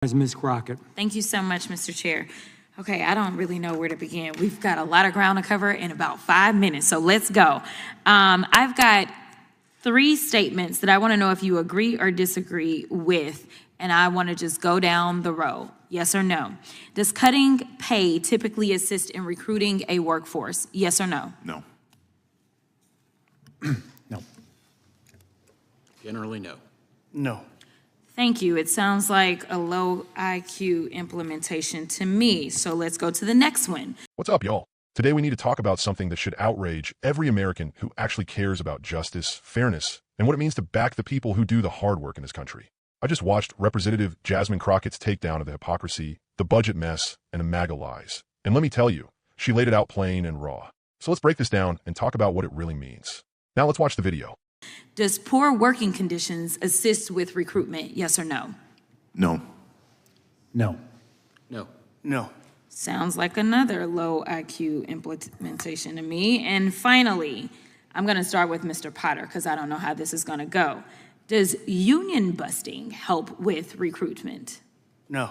As Ms. Crockett. Thank you so much, Mr. Chair. Okay, I don't really know where to begin. We've got a lot of ground to cover in about 5 minutes, so let's go. I've got 3 statements that I want to know if you agree or disagree with, and I want to just go down the row. Yes or no? Does cutting pay typically assist in recruiting a workforce? Yes or no? No. No. Generally, no. No. Thank you. It sounds like a low IQ implementation to me. So let's go to the next one. What's up, y'all? Today we need to talk about something that should outrage every American who actually cares about justice, fairness, and what it means to back the people who do the hard work in this country. I just watched Representative Jasmine Crockett's takedown of the hypocrisy, the budget mess, and the MAGA lies. And let me tell you, she laid it out plain and raw. So let's break this down and talk about what it really means. Now let's watch the video. Does poor working conditions assist with recruitment? Yes or no? No. No. No. No. Sounds like another low IQ implementation to me. And finally, I'm going to start with Mr. Potter because I don't know how this is going to go. Does union busting help with recruitment? No.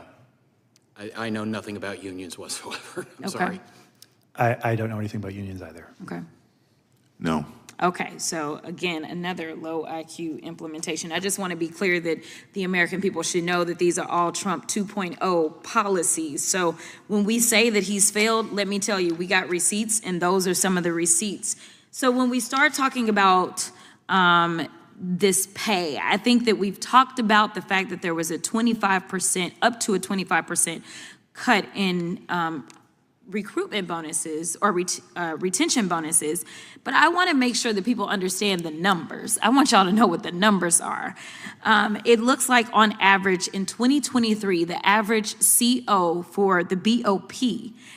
I know nothing about unions whatsoever. I'm Okay. sorry. I don't know anything about unions either. Okay. No. Okay, so again, another low IQ implementation. I just want to be clear that the American people should know that these are all Trump 2.0 policies. So when we say that he's failed, let me tell you, we got receipts, and those are some of the receipts. So when we start talking about this pay, I think that we've talked about the fact that there was a 25%, up to a 25% cut in recruitment bonuses or retention bonuses, but I want to make sure that people understand the numbers. I want y'all to know what the numbers are. It looks like on average in 2023, the average CO for the BOP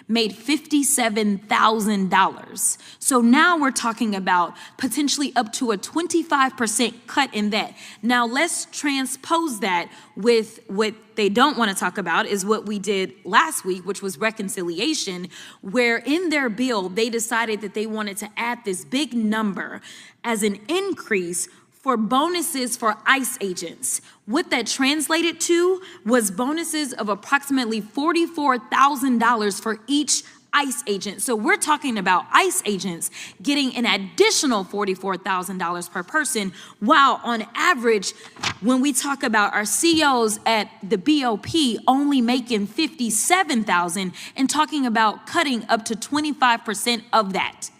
made $57,000. So now we're talking about potentially up to a 25% cut in that. Now let's transpose that with what they don't want to talk about is what we did last week, which was reconciliation, where in their bill, they decided that they wanted to add this big number as an increase for bonuses for ICE agents. What that translated to was bonuses of approximately $44,000 for each ICE agent. So we're talking about ICE agents getting an additional $44,000 per person, while on average, when we talk about our COs at the BOP only making $57,000 and talking about cutting up to 25% of that.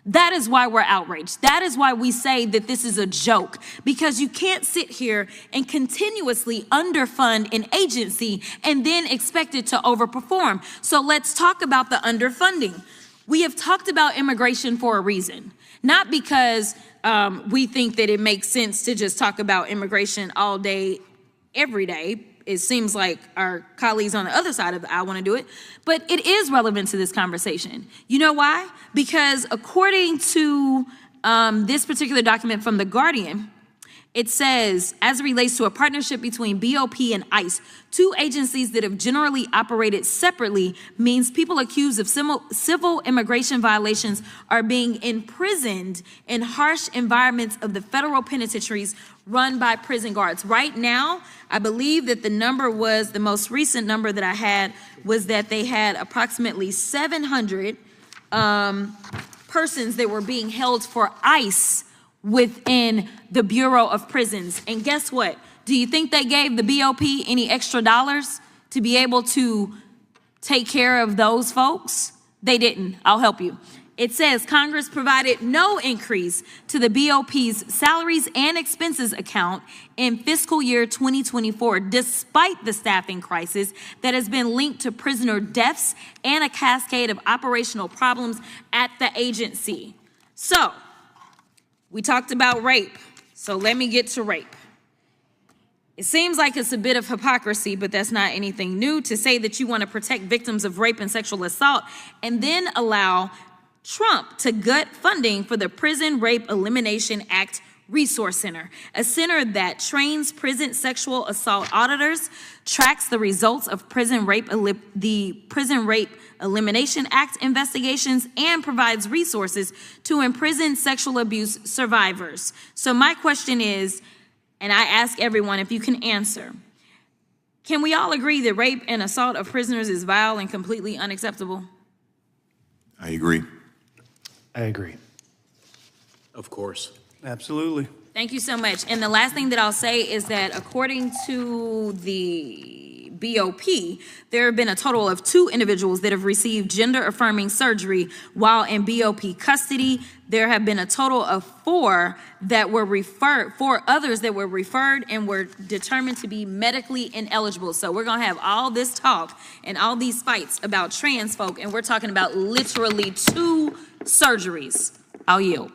That is why we're outraged. That is why we say that this is a joke, because you can't sit here and continuously underfund an agency and then expect it to overperform. So let's talk about the underfunding. We have talked about immigration for a reason, not because we think that it makes sense to just talk about immigration all day, every day. It seems like our colleagues on the other side of the aisle want to do it, but it is relevant to this conversation. You know why? Because according to this particular document from The Guardian, it says, as it relates to a partnership between BOP and ICE, 2 agencies that have generally operated separately means people accused of civil immigration violations are being imprisoned in harsh environments of the federal penitentiaries run by prison guards. Right now, I believe that the number was, the most recent number that I had was that they had approximately 700 persons that were being held for ICE within the Bureau of Prisons. And guess what? Do you think they gave the BOP any extra dollars to be able to take care of those folks? They didn't. I'll help you. It says Congress provided no increase to the BOP's salaries and expenses account in fiscal year 2024, despite the staffing crisis that has been linked to prisoner deaths and a cascade of operational problems at the agency. So, we talked about rape, so let me get to rape. It seems like it's a bit of hypocrisy, but that's not anything new, to say that you want to protect victims of rape and sexual assault and then allow Trump to gut funding for the Prison Rape Elimination Act Resource Center, a center that trains prison sexual assault auditors, tracks the results of the Prison Rape Elimination Act investigations, and provides resources to imprisoned sexual abuse survivors. So my question is, and I ask everyone if you can answer, Can we all agree that rape and assault of prisoners is vile and completely unacceptable? I agree. I agree. Of course. Absolutely. Thank you so much. And the last thing that I'll say is that according to the BOP, there have been a total of 2 individuals that have received gender-affirming surgery while in BOP custody. There have been a total of 4 that were referred, 4 others that were referred and were determined to be medically ineligible. So we're gonna have all this talk and all these fights about trans folk, and we're talking about literally 2 surgeries. I'll yield.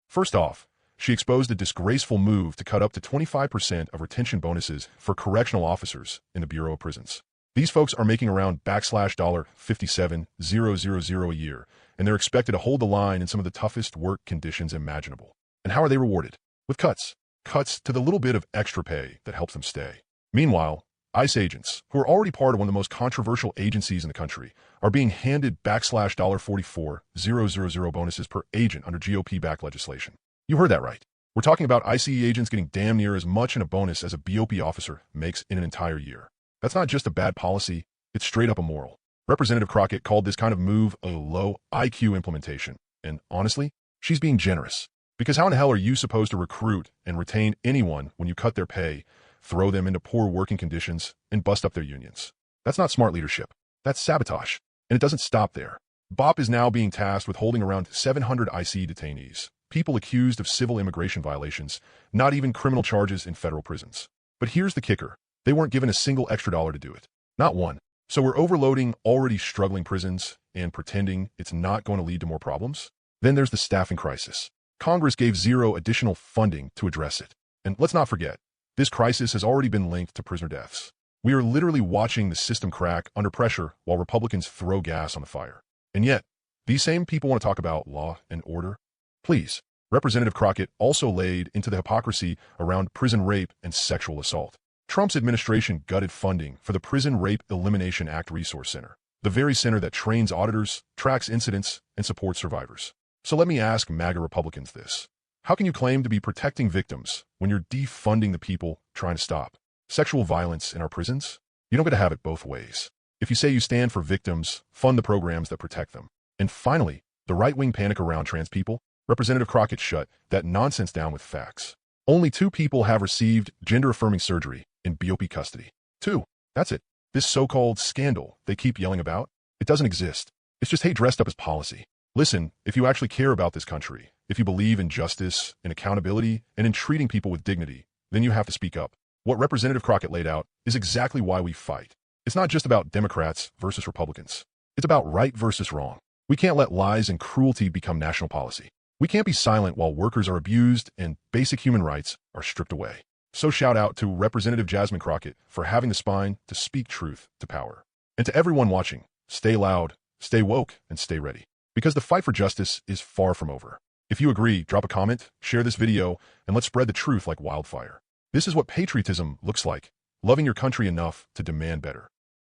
First off, she exposed a disgraceful move to cut up to 25% of retention bonuses for correctional officers in the Bureau of Prisons. These folks are making around $57,000 a year, and they're expected to hold the line in some of the toughest work conditions imaginable. And how are they rewarded? With cuts. Cuts to the little bit of extra pay that helps them stay. Meanwhile, ICE agents, who are already part of one of the most controversial agencies in the country, are being handed $44,000 bonuses per agent under GOP-backed legislation. You heard that right. We're talking about ICE agents getting damn near as much in a bonus as a BOP officer makes in an entire year. That's not just a bad policy, it's straight up immoral. Representative Crockett called this kind of move a low IQ implementation. And honestly, she's being generous. Because how in the hell are you supposed to recruit and retain anyone when you cut their pay, throw them into poor working conditions, and bust up their unions? That's not smart leadership. That's sabotage. And it doesn't stop there. BOP is now being tasked with holding around 700 ICE detainees, people accused of civil immigration violations, not even criminal charges in federal prisons. But here's the kicker. They weren't given a single extra dollar to do it. Not one. So we're overloading already struggling prisons and pretending it's not going to lead to more problems? Then there's the staffing crisis. Congress gave 0 additional funding to address it. And let's not forget, this crisis has already been linked to prisoner deaths. We are literally watching the system crack under pressure while Republicans throw gas on the fire. And yet, these same people want to talk about law and order? Please. Representative Crockett also laid into the hypocrisy around prison rape and sexual assault. Trump's administration gutted funding for the Prison Rape Elimination Act Resource Center, the very center that trains auditors, tracks incidents, and supports survivors. So let me ask MAGA Republicans this. How can you claim to be protecting victims when you're defunding the people trying to stop sexual violence in our prisons? You don't get to have it both ways. If you say you stand for victims, fund the programs that protect them. And finally, the right-wing panic around trans people, Representative Crockett shut that nonsense down with facts. Only 2 people have received gender-affirming surgery in BOP custody. 2. That's it. This so-called scandal they keep yelling about, it doesn't exist. It's just hate dressed up as policy. Listen, if you actually care about this country, if you believe in justice, in accountability, and in treating people with dignity, then you have to speak up. What Representative Crockett laid out is exactly why we fight. It's not just about Democrats versus Republicans. It's about right versus wrong. We can't let lies and cruelty become national policy. We can't be silent while workers are abused and basic human rights are stripped away. So shout out to Representative Jasmine Crockett for having the spine to speak truth to power. And to everyone watching, stay loud, stay woke, and stay ready. Because the fight for justice is far from over. If you agree, drop a comment, share this video, and let's spread the truth like wildfire. This is what patriotism looks like, loving your country enough to demand better.